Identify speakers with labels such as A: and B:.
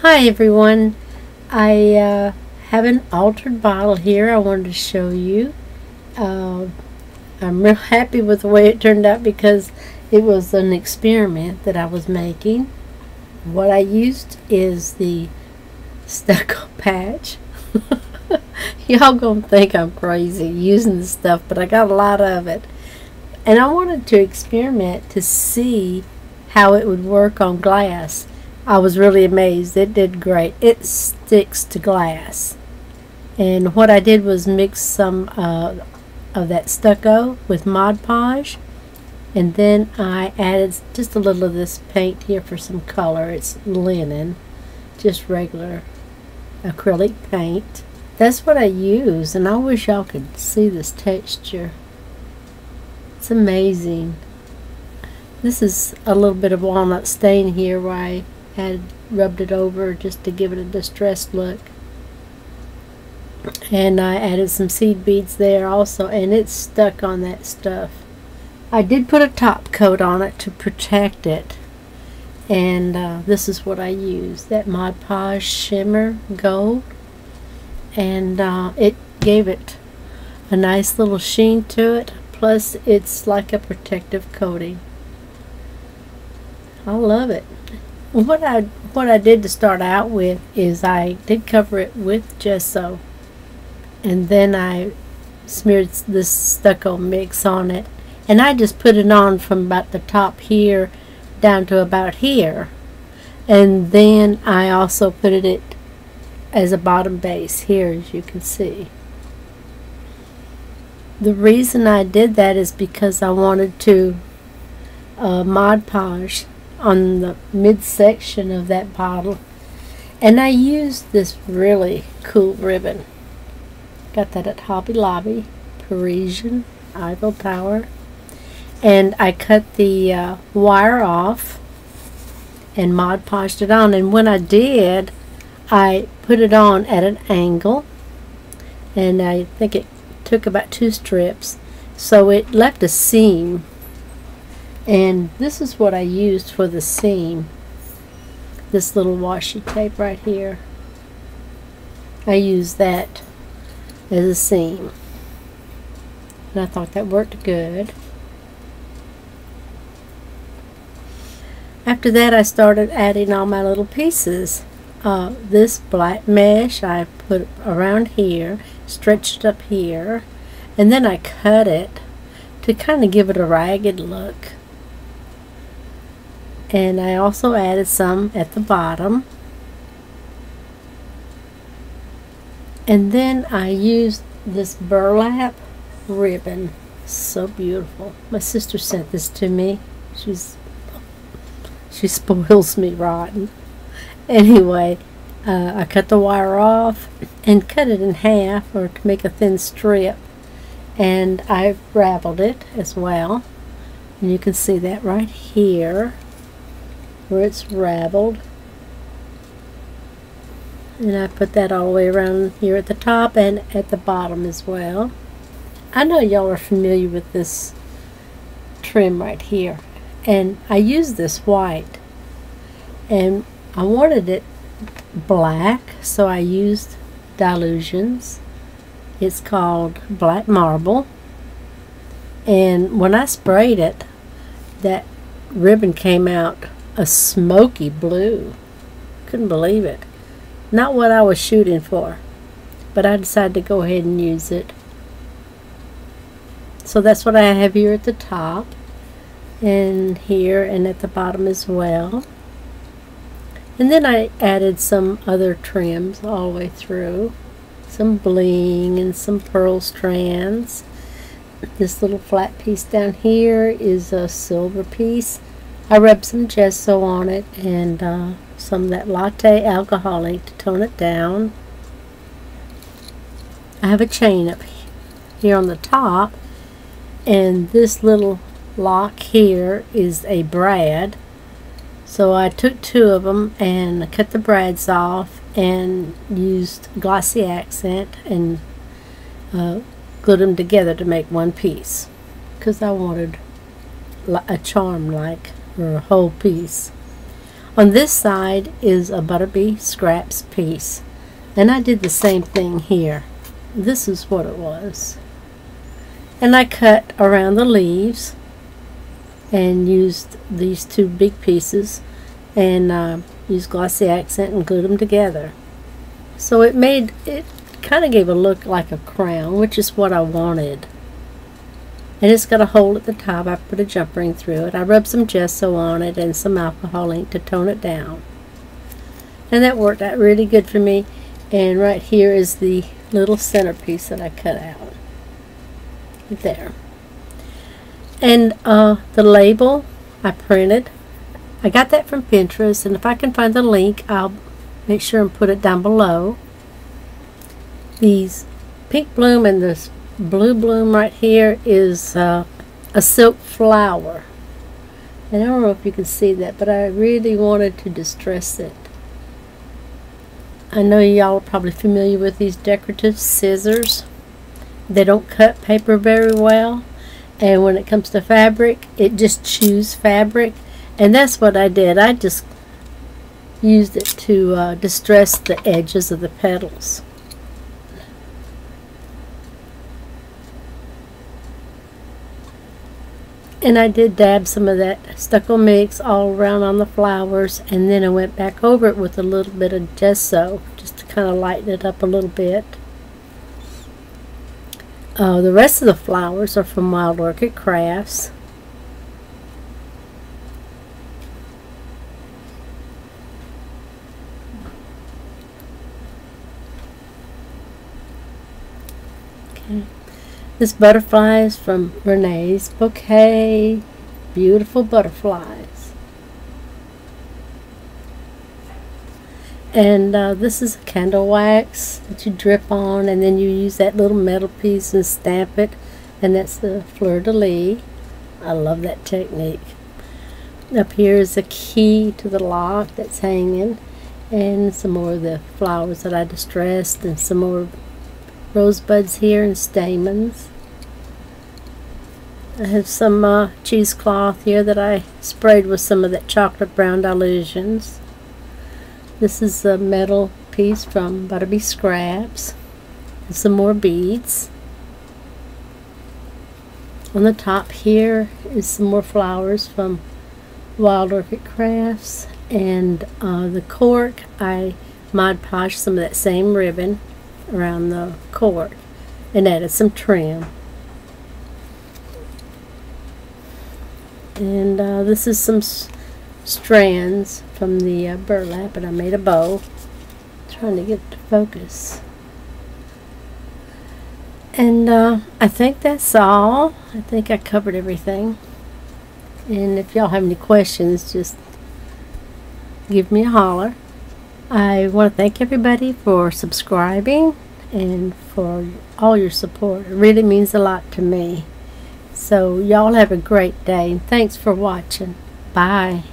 A: Hi everyone, I have an altered bottle here I wanted to show you. Uh, I'm real happy with the way it turned out because it was an experiment that I was making. What I used is the stucco patch. Y'all gonna think I'm crazy using this stuff, but I got a lot of it. And I wanted to experiment to see how it would work on glass. I was really amazed. It did great. It sticks to glass. And what I did was mix some of that stucco with Mod Podge. And then I added just a little of this paint here for some color. It's linen, just regular acrylic paint. That's what I use, and I wish y'all could see this texture. It's amazing. This is a little bit of walnut stain here where I had rubbed it over just to give it a distressed look. And I added some seed beads there also, and it's stuck on that stuff. I did put a top coat on it to protect it, and this is what I used, that Mod Podge Shimmer Gold, and it gave it a nice little sheen to it, plus it's like a protective coating. I love it. What I did to start out with is I did cover it with gesso, and then I smeared this stucco mix on it, and I just put it on from about the top here down to about here, and then I also put it as a bottom base here, as you can see. The reason I did that is because I wanted to Mod Podge on the midsection of that bottle, and I used this really cool ribbon. Got that at Hobby Lobby, Parisian, Eiffel Tower, and I cut the wire off and Mod Podged it on, and when I did, I put it on at an angle, and I think it took about 2 strips, so it left a seam. And this is what I used for the seam, this little washi tape right here. I used that as a seam, and I thought that worked good. After that, I started adding all my little pieces. This black mesh I put around here, stretched up here, and then I cut it to kind of give it a ragged look. And I also added some at the bottom. And then I used this burlap ribbon. So beautiful. My sister sent this to me. She spoils me rotten. Anyway, I cut the wire off and cut it in half, or to make a thin strip. And I raveled it as well. And you can see that right here, where it's raveled, and I put that all the way around here at the top and at the bottom as well. I know y'all are familiar with this trim right here, and I used this white, and I wanted it black, so I used Dylusions. It's called Black Marble, and when I sprayed it, that ribbon came out a smoky blue. Couldn't believe it. Not what I was shooting for, but I decided to go ahead and use it. So that's what I have here at the top, and here, and at the bottom as well. And then I added some other trims all the way through, some bling and some pearl strands. This little flat piece down here is a silver piece. I rubbed some gesso on it, and some of that latte alcoholic to tone it down. I have a chain up here on the top, and this little lock here is a brad. So I took 2 of them and cut the brads off and used glossy accent and glued them together to make one piece, because I wanted a charm like, or a whole piece. On this side is a Butterbee Scraps piece, and I did the same thing here. This is what it was, and I cut around the leaves and used these two big pieces and used glossy accent and glued them together. So it kind of gave a look like a crown, which is what I wanted. And it's got a hole at the top. I put a jump ring through it. I rubbed some gesso on it and some alcohol ink to tone it down. And that worked out really good for me. And right here is the little centerpiece that I cut out. There. And the label I printed. I got that from Pinterest, and if I can find the link, I'll make sure and put it down below. These pink bloom and this blue bloom right here is a silk flower. And I don't know if you can see that, but I really wanted to distress it. I know y'all are probably familiar with these decorative scissors. They don't cut paper very well, and when it comes to fabric, it just chews fabric. And that's what I did. I just used it to distress the edges of the petals. And I did dab some of that stucco mix all around on the flowers, and then I went back over it with a little bit of gesso just to kind of lighten it up a little bit. The rest of the flowers are from Wild Orchid Crafts. Okay. This butterfly is from Renee's Bouquet. Beautiful butterflies. And this is a candle wax that you drip on, and then you use that little metal piece and stamp it, and that's the fleur-de-lis. I love that technique. Up here is a key to the lock that's hanging, and some more of the flowers that I distressed, and some more rosebuds here and stamens. I have some cheesecloth here that I sprayed with some of that chocolate brown Dylusions. This is a metal piece from Butterbee Scraps. And some more beads. On the top here is some more flowers from Wild Orchid Crafts. And the cork, I Mod Podged some of that same ribbon around the cork and added some trim. And this is some strands from the burlap, and I made a bow. Trying to get it to focus. And I think that's all. I think I covered everything. And if y'all have any questions, just give me a holler. I want to thank everybody for subscribing and for all your support. It really means a lot to me. So y'all have a great day, and thanks for watching. Bye.